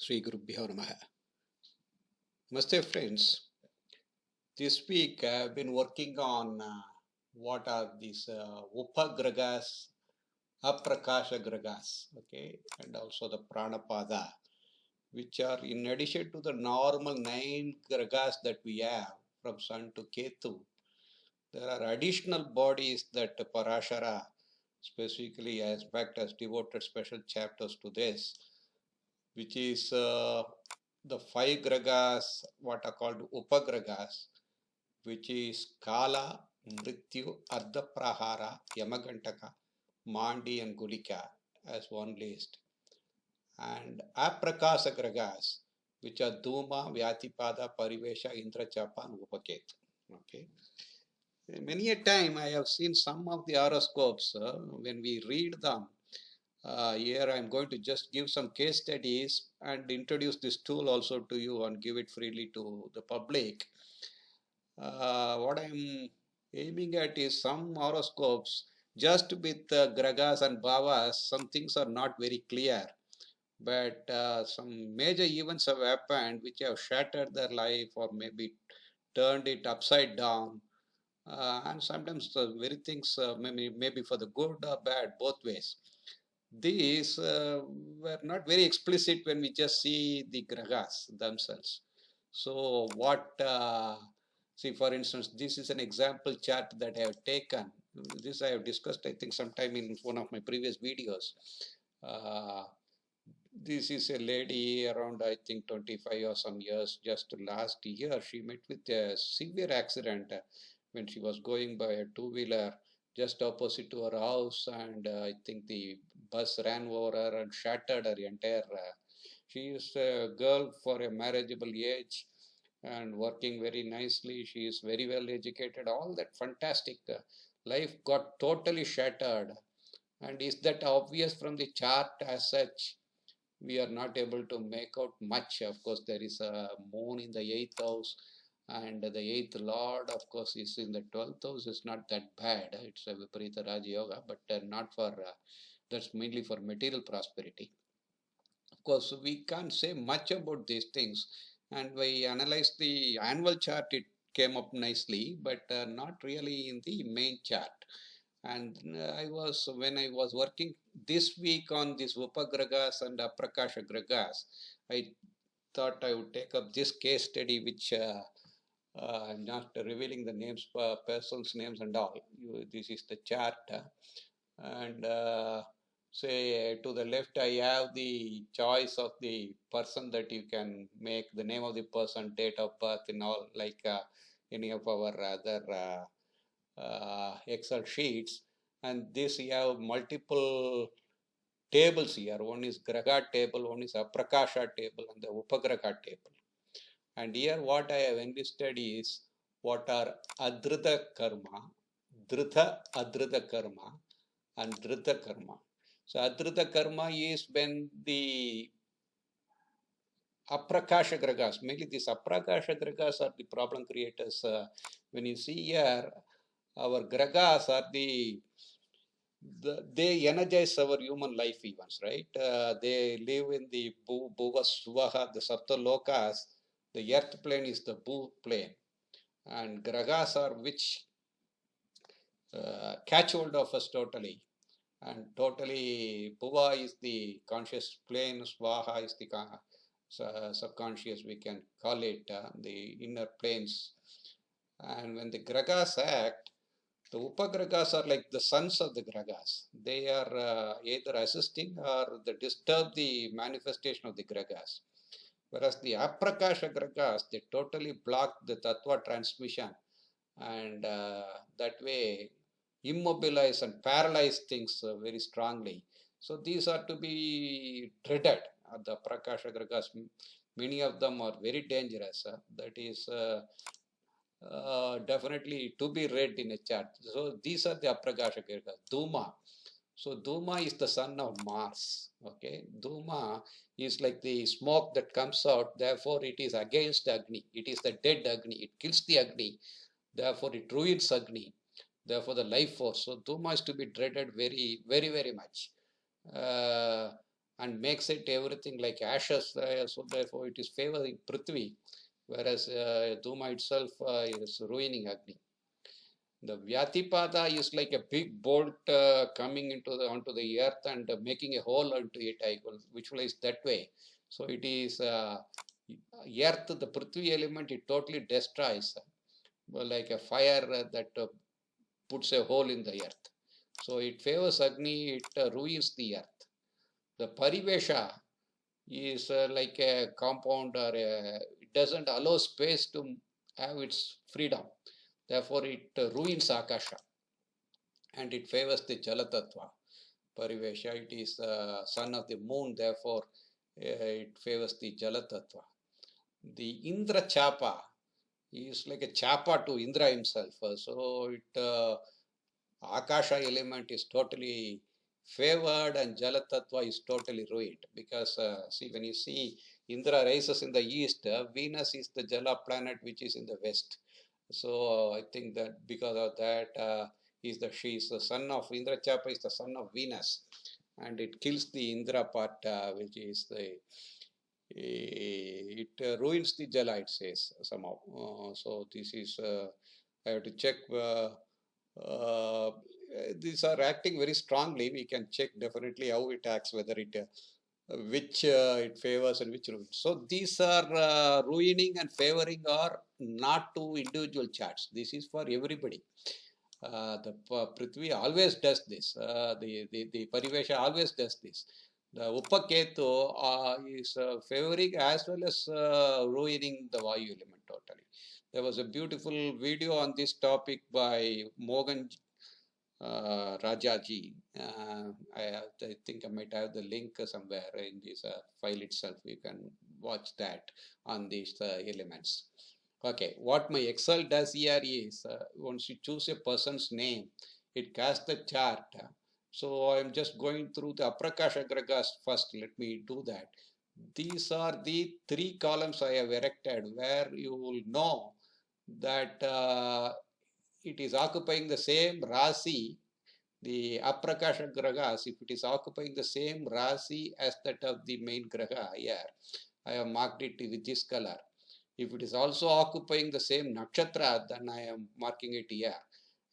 Sri Gurubhyo Namaha. Namaste friends. This week I have been working on what are these Upagrahas, Aprakāśa Upagrahas, okay, and also the Prāṇapada, which are in addition to the normal 9 gragas that we have from Sun to Ketu. There are additional bodies that Parashara specifically has devoted special chapters to this, which is the 5 gragas, what are called Upagrahas, which is Kala, Mrityu, Ardha Prahara, Yamagantaka, Mandi and Gulika as one list. And Aprakāśa Upagrahas, which are Dhuma, Vyatipada, Parivesha, Indra, Chapa and Upaket. Okay. Many a time I have seen some of the horoscopes, when we read them, here I am going to just give some case studies and introduce this tool also to you and give it freely to the public. What I am aiming at is some horoscopes, just with gragas and bhavas, some things are not very clear. But some major events have happened which have shattered their life or maybe turned it upside down. And sometimes the very things maybe for the good or bad, both ways. These were not very explicit when we just see the gragas themselves. So what, see for instance, this is an example chart that I have taken. This I have discussed I think sometime in one of my previous videos. This is a lady around I think 25 or some years. Just last year she met with a severe accident when she was going by a two-wheeler just opposite to her house, and I think the bus ran over her and shattered her entire. She is a girl for a marriageable age and working very nicely. She is very well educated. All that fantastic. Life got totally shattered. And is that obvious from the chart as such? We are not able to make out much. Of course, there is a moon in the 8th house, and the 8th lord, of course, is in the 12th house. It's not that bad. It's a Viparita Raja Yoga, but not for, that's mainly for material prosperity. Of course, we can't say much about these things. And we analyzed the annual chart, it came up nicely, but not really in the main chart. And when I was working this week on this Upagrahas and Aprakāśa Upagrahas, I thought I would take up this case study, which I'm not revealing the names, persons' names and all. This is the chart. And say to the left, I have the choice of the person that you can make, the name of the person, date of birth, and all, like any of our other Excel sheets. And this you have multiple tables here. One is Graha table, one is Aprakāśa table, and the Upagraha table. And here what I have enlisted is what are Adhrita karma, Dhrita Adhrita karma, and Dhrita karma. So Adhrita karma is when the Aprakāśa Upagrahas, mainly these Aprakāśa Upagrahas are the problem creators. When you see here, our Grahas are they energize our human life events, right? They live in the Bhuva Swaha, the Sapta Lokas. The earth plane is the Bhu plane, and Grahas are which catch hold of us totally. And totally, Bhuva is the conscious plane, Swaha is the subconscious, we can call it, the inner planes. And when the Grahas act, the Upagrahas are like the sons of the Grahas. They are either assisting or they disturb the manifestation of the Grahas. Whereas the Aprakāśa Upagrahas, they totally block the Tattva transmission, and that way immobilize and paralyze things very strongly. So these are to be dreaded. The Aprakāśa Upagrahas, many of them are very dangerous. That is definitely to be read in a chart. So these are the Aprakāśa Upagrahas. Dhuma. So Dhuma is the son of Mars. Okay, Dhuma is like the smoke that comes out. Therefore, it is against Agni. It is the dead Agni. It kills the Agni. Therefore, it ruins Agni. Therefore, the life force. So Dhuma is to be dreaded very, very, very much. and makes it everything like ashes. So therefore it is favoring Prithvi, whereas Dhuma itself is ruining Agni. The Vyatipada is like a big bolt coming onto the earth and making a hole into it. I will visualize that way. So it is earth, the Prithvi element, it totally destroys, like a fire that puts a hole in the earth. So it favors Agni, it ruins the earth. The Parivesha is like a compound, or it doesn't allow space to have its freedom. Therefore, it ruins Akasha, and it favors the Jalatattva. Parivesha, it is son of the moon, therefore it favors the Jalatattva. The Indra Chapa is like a Chapa to Indra himself. So it Akasha element is totally favored and Jalatattva is totally ruined, because see, when you see Indra rises in the east, Venus is the Jala planet which is in the west. So I think that because of that, she is the son of Indra Chapa, is the son of Venus, and it kills the Indra part, which is the it ruins the Jala, it says somehow. So this is I have to check. These are acting very strongly. We can check definitely how it acts, whether it which it favors and which ruins. So these are ruining and favoring are not to individual charts. This is for everybody. The Prithvi always does this. The Parivesha always does this. The Upaketu is favoring as well as ruining the Vayu element totally. There was a beautiful video on this topic by Mogan Rajaji. I think I might have the link somewhere in this file itself. You can watch that on these elements. Okay, what my Excel does here is once you choose a person's name, it casts the chart. So I'm just going through the Aprakāśa Upagrahas first. Let me do that. These are the 3 columns I have erected, where you will know that it is occupying the same Rasi. The Aprakāśa Upagrahas, if it is occupying the same Rasi as that of the main Graha here, I have marked it with this color. If it is also occupying the same nakshatra, then I am marking it here.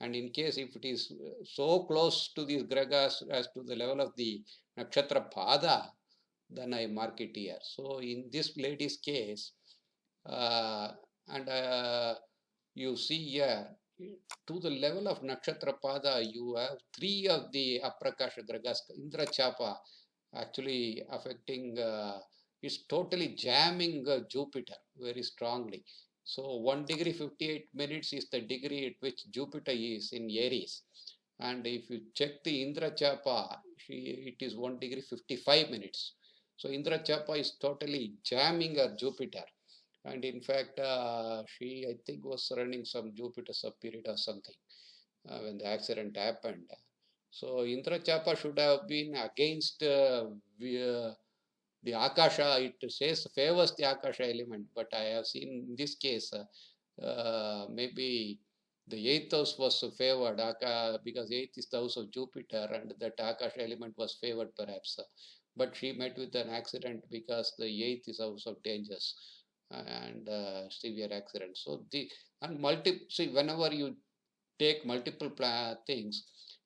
And in case if it is so close to these gragas as to the level of the nakshatra pada, then I mark it here. So in this lady's case, you see here, to the level of nakshatra pada, you have 3 of the Aprakāśa Upagrahas, Indra Chapa, actually affecting. Is totally jamming Jupiter very strongly. So 1 degree 58 minutes is the degree at which Jupiter is in Aries. And if you check the Indra Chapa, it is 1 degree 55 minutes. So Indra Chapa is totally jamming Jupiter. And in fact, she, I think, was running some Jupiter sub-period or something when the accident happened. So Indra Chapa should have been against the Akasha, it says favors the Akasha element, but I have seen in this case maybe the 8th house was favored because 8th is the house of Jupiter, and that Akasha element was favored perhaps. But she met with an accident because the 8th is house of dangers and severe accident. So see, whenever you take multiple things,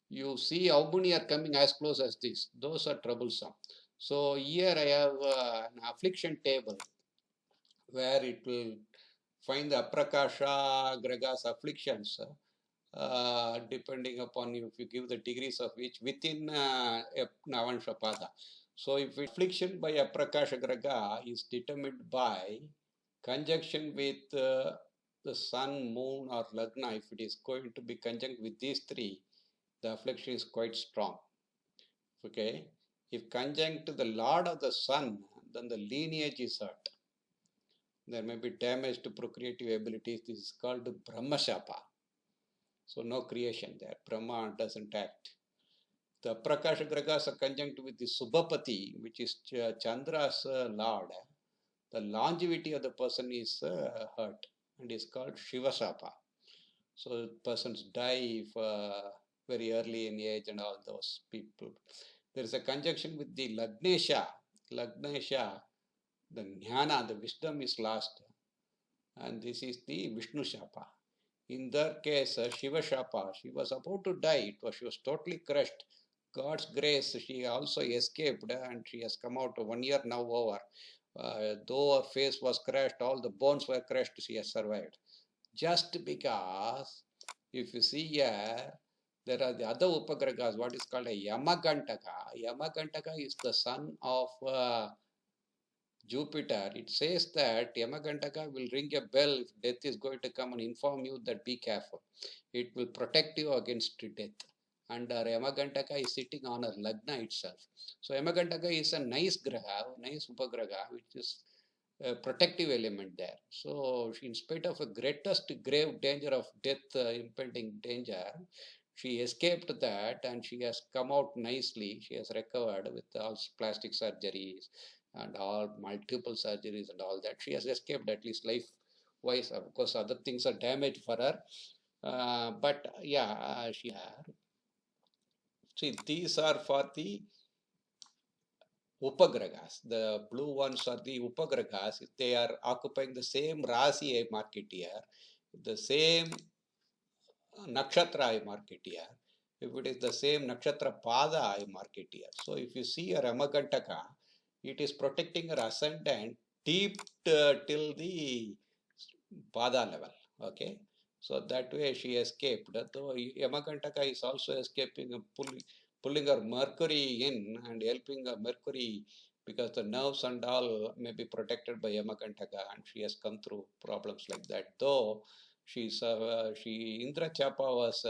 you see how many are coming as close as this. Those are troublesome. So here I have an affliction table where it will find the Aprakāśa Upagrahas afflictions depending upon if you give the degrees of each within Navansha Pada. So if affliction by Aprakāśa Upagrahas is determined by conjunction with the sun, moon or Lagna, if it is going to be conjunct with these 3, the affliction is quite strong. Okay. If conjunct to the Lord of the Sun, then the lineage is hurt. There may be damage to procreative abilities. This is called Brahmashapa. So no creation there. Brahma doesn't act. The Aprakāśa Upagrahas are conjunct with the Subhapati, which is Chandra's Lord. The longevity of the person is hurt and is called Shivashapa. So persons die very early in age and all those people. There is a conjunction with the Lagnesha. Lagnesha, the Jnana, the wisdom is lost. And this is the Vishnu Shapa. In that case, Shiva Shapa, she was about to die. She was totally crushed. God's grace, she also escaped and she has come out 1 year now over. Though her face was crushed, all the bones were crushed, she has survived. Just because, if you see here, there are the other Upagrahas, what is called a Yamagantaka. Yamagantaka is the son of Jupiter. It says that Yamagantaka will ring a bell if death is going to come and inform you that be careful. It will protect you against death. And Yamagantaka is sitting on a Lagna itself. So Yamagantaka is a nice graha, nice Upagraha, which is a protective element there. So in spite of a greatest grave danger of death, impending danger, she escaped that and she has come out nicely. She has recovered with all plastic surgeries and all multiple surgeries and all that. She has escaped, at least life wise. Of course, other things are damaged for her. But yeah, she had. See, these are for the Upagrahas. The blue ones are the Upagrahas. They are occupying the same Rasi I mark it here, the same Nakshatra I mark it here. If it is the same Nakshatra Pada I mark it here. So if you see a Ramagantaka, it is protecting her ascendant deep till the Pada level. Okay. So that way she escaped. Though Yamakantaka is also escaping, pulling her Mercury in and helping her Mercury because the nerves and all may be protected by Yamakantaka, and she has come through problems like that. Though Indra Chapa was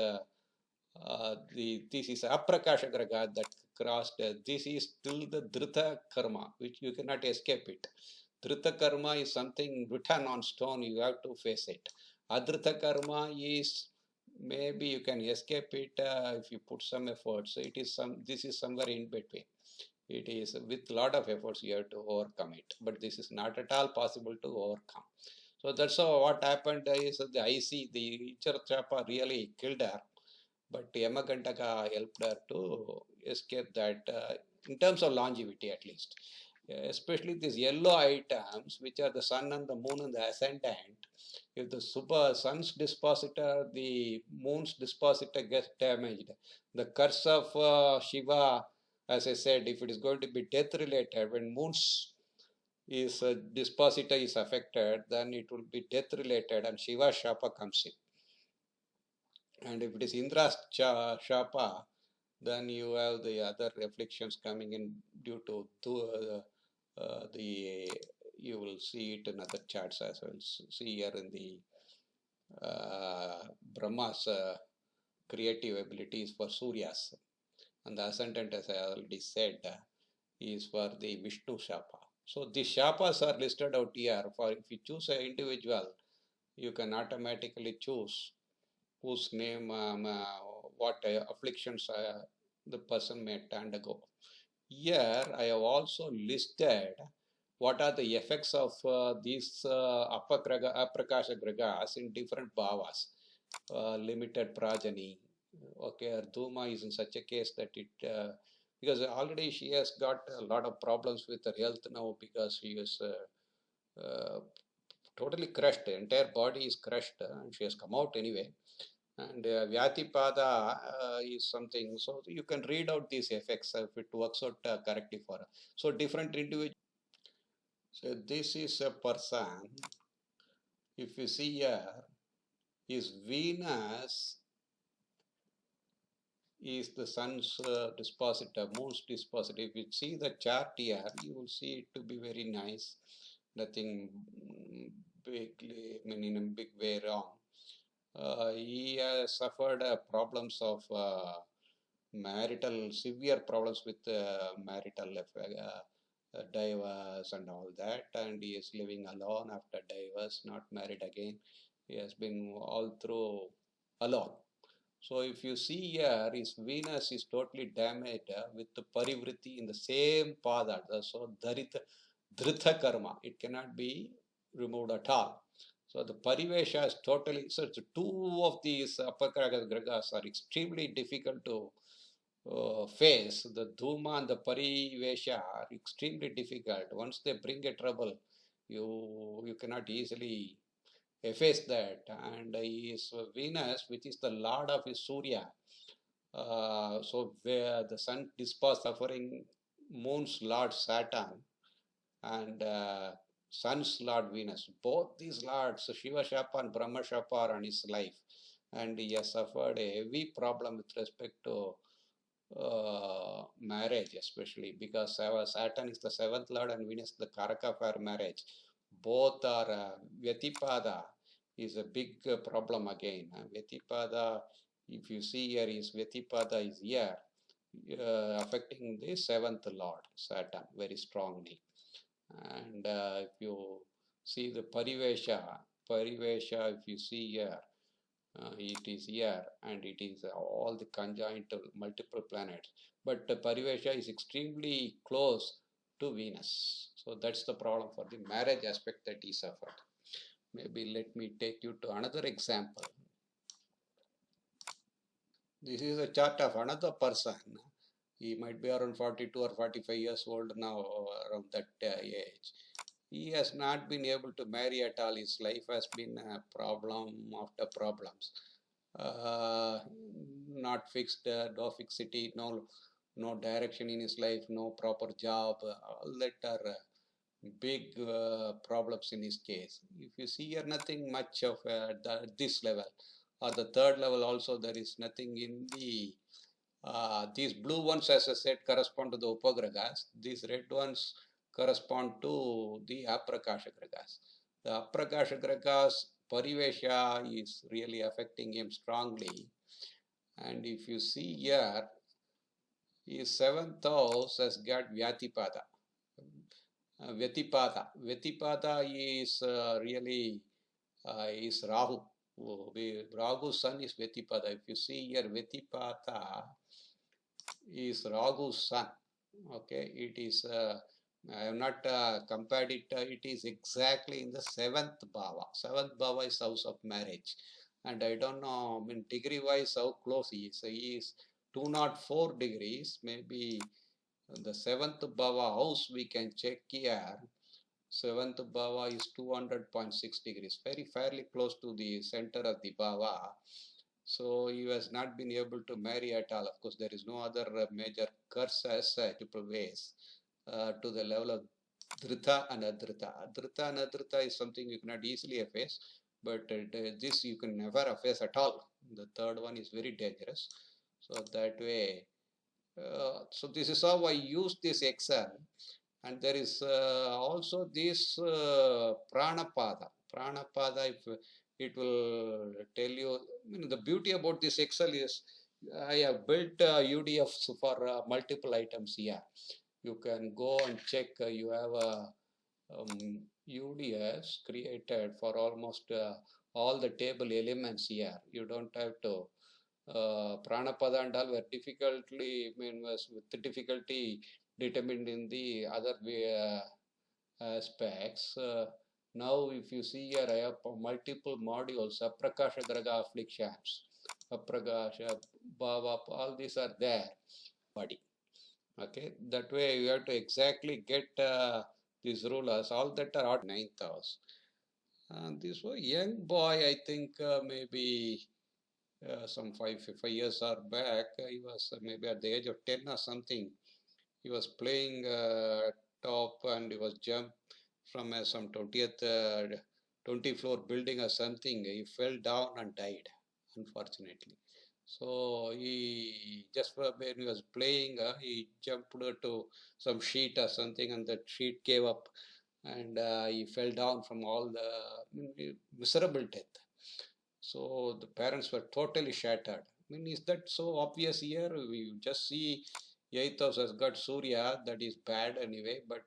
this is Aprakāśa Upagrahas that crossed. This is still the Dhrita karma, which you cannot escape it. Dhrita karma is something written on stone. You have to face it. Adhrita karma is maybe you can escape it if you put some efforts. It is this is somewhere in between. It is with lot of efforts you have to overcome it, but this is not at all possible to overcome. So that's what happened is the IC, the Chapa really killed her, but Yamagantaka helped her to escape that in terms of longevity at least. Especially these yellow items, which are the sun and the moon and the ascendant. If the sun's dispositor, the moon's dispositor gets damaged, the curse of Shiva, as I said, if it is going to be death related, when moon's dispositor is affected, then it will be death related and Shiva Shapa comes in. And if it is Indra's Shapa, then you have the other afflictions coming in due to you will see it in other charts as well. See here in the Brahma's creative abilities for Suryas, and the ascendant, as I already said, is for the Vishnu Shapa. So the Shapas are listed out here. For if you choose an individual, you can automatically choose whose name, what afflictions the person may undergo. Here I have also listed what are the effects of these Aprakāśa Upagrahas in different bhavas. Limited progeny. Okay, Ardhuma is in such a case that it because already she has got a lot of problems with her health now because she is totally crushed. The entire body is crushed and she has come out anyway. And Vyatipada is something, so you can read out these effects if it works out correctly for her. So different individuals. So this is a person. If you see here, his Venus is the sun's dispositor, moon's dispositor. If you see the chart here, you will see it to be very nice. Nothing bigly, I mean, in a big way wrong. He has suffered problems of severe problems with marital divorce and all that, and he is living alone after divorce, not married again. He has been all through alone. So if you see here, his Venus is totally damaged with the parivritti in the same pada. So dhrita karma, it cannot be removed at all. So the parivesha is totally, so two of these Aprakāśa Upagrahas are extremely difficult to phase, the Dhuma and the Parivesha are extremely difficult. Once they bring a trouble, you cannot easily efface that. And his Venus, which is the lord of his Surya, so where the sun dispersed suffering, moon's lord Saturn, and sun's lord Venus. Both these lords, Shiva Shapa and Brahma Shapa, are on his life. And he has suffered a heavy problem with respect to marriage, especially because Saturn is the seventh lord and Venus the Karaka for marriage. Both are Vyatipada is a big problem again. Vyatipada, if you see here, is Vyatipada is here, affecting the seventh lord Saturn very strongly. And if you see the Parivesha, if you see here, it is here, and it is all the conjoint multiple planets. But Parivesha is extremely close to Venus. So that's the problem for the marriage aspect that he suffered. Maybe let me take you to another example. This is a chart of another person. He might be around 42 or 45 years old now, around that age. He has not been able to marry at all. His life has been a problem after problems. Not fixed, no fixity, no direction in his life, no proper job. All that are big problems in his case. If you see here, nothing much of this level. Or the third level also, there is nothing in the these blue ones, as I said, correspond to the Upagrahas. These red ones correspond to the Aprakāśa Upagrahas. The Aprakāśa Upagrahas Parivesha is really affecting him strongly. And if you see here, his seventh house has got Vyatipada. Vyatipada is really is Rahu. Rahu's son is Vyatipada. If you see here, Vyatipada is Rahu's son. Okay, it is. I have not compared it. It is exactly in the seventh bhava. Seventh bhava is house of marriage, and I don't know. I mean, degree-wise, how close he is. He is 204 degrees. Maybe the seventh bhava house we can check here. Seventh bhava is 200.6 degrees, fairly close to the center of the bhava. So he has not been able to marry at all. Of course, there is no other major curse as multiple ways to the level of Dhrita and Adhrita. Dhrita and Adhrita is something you cannot easily efface, but this you can never efface at all. The third one is very dangerous. So that way, so this is how I use this Excel. And there is also this Prāṇapada. Prāṇapada, if it will tell you, the beauty about this Excel is I have built UDFs for multiple items here. You can go and check. You have UDFs created for almost all the table elements here. You don't have to. Prāṇapada and all were was with difficulty determined in the other aspects. Now, if you see here, I have multiple modules, Aprakāśa Upagrahas afflictions, Aprakāśa, Bhava, all these are there, body. Okay, that way you have to exactly get these rulers, all that are odd 9th house. This was young boy, I think maybe some 5 years or back, he was maybe at the age of 10 or something. He was playing top and he was jumped from some 20 floor building or something. He fell down and died, unfortunately. So he just when he was playing, he jumped to some sheet or something, and that sheet gave up, and he fell down from all the miserable death. So the parents were totally shattered. I mean, is that so obvious here? We just see 8th house has got Surya, that is bad anyway, but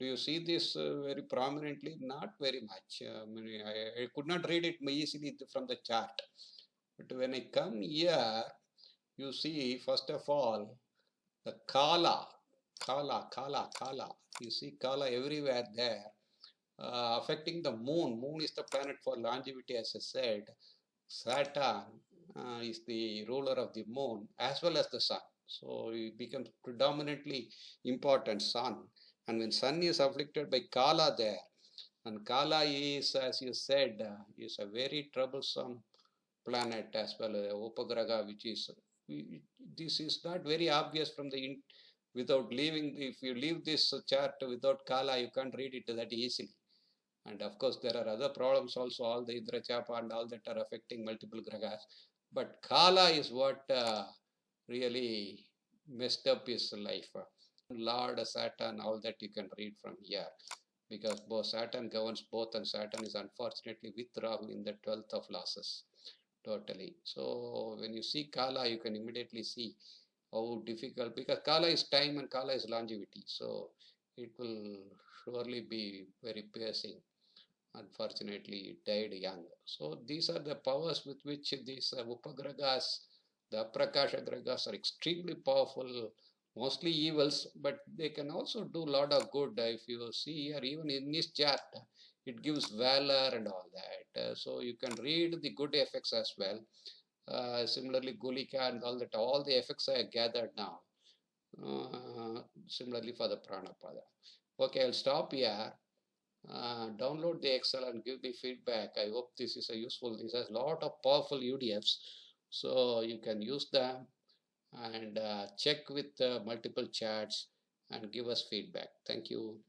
do you see this very prominently? Not very much. I could not read it easily from the chart. But when I come here, you see, first of all, the Kala. You see Kala everywhere there, affecting the moon. Moon is the planet for longevity, as I said. Saturn is the ruler of the moon as well as the sun. So it becomes predominantly important, sun. And when sun is afflicted by Kala there, and Kala is, as you said, is a very troublesome planet as well, Upagraha, which is, this is not very obvious from the, without leaving, if you leave this chart without Kala, you can't read it that easily. And of course, there are other problems also, all the Indrachapa and all that are affecting multiple grahas. But Kala is what really messed up his life. Lord Saturn, all that you can read from here. Because both Saturn governs both, and Saturn is unfortunately with Rahu in the 12th of losses. Totally. So when you see Kala, you can immediately see how difficult, because Kala is time and Kala is longevity. So it will surely be very piercing. Unfortunately, died young. So these are the powers with which these Upagrahas, the Aprakāśa Upagrahas are extremely powerful, mostly evils, but they can also do a lot of good. If you see here, even in this chart, it gives valor and all that. So you can read the good effects as well. Similarly, Gulika and all the effects are gathered now. Similarly for the Prāṇapada. Okay, I'll stop here. Download the Excel and give me feedback. I hope this is a useful. This has a lot of powerful UDFs, so you can use them and check with multiple charts and give us feedback. Thank you.